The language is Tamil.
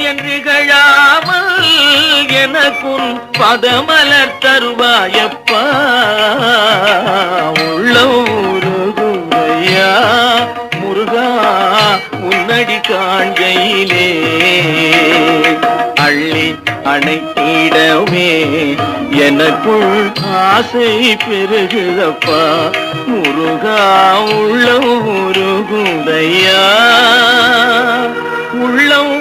என்று கழாமல் எனக்குன் பதமலர் தருவாயப்பா உள்ளூருகுதையா முருகா உன்னடி காண்கையிலே அள்ளி அணைத்திடவே எனக்குள் ஆசை பெருகுதப்பா முருகா உள்ளம் உருகுதையா உள்ளம்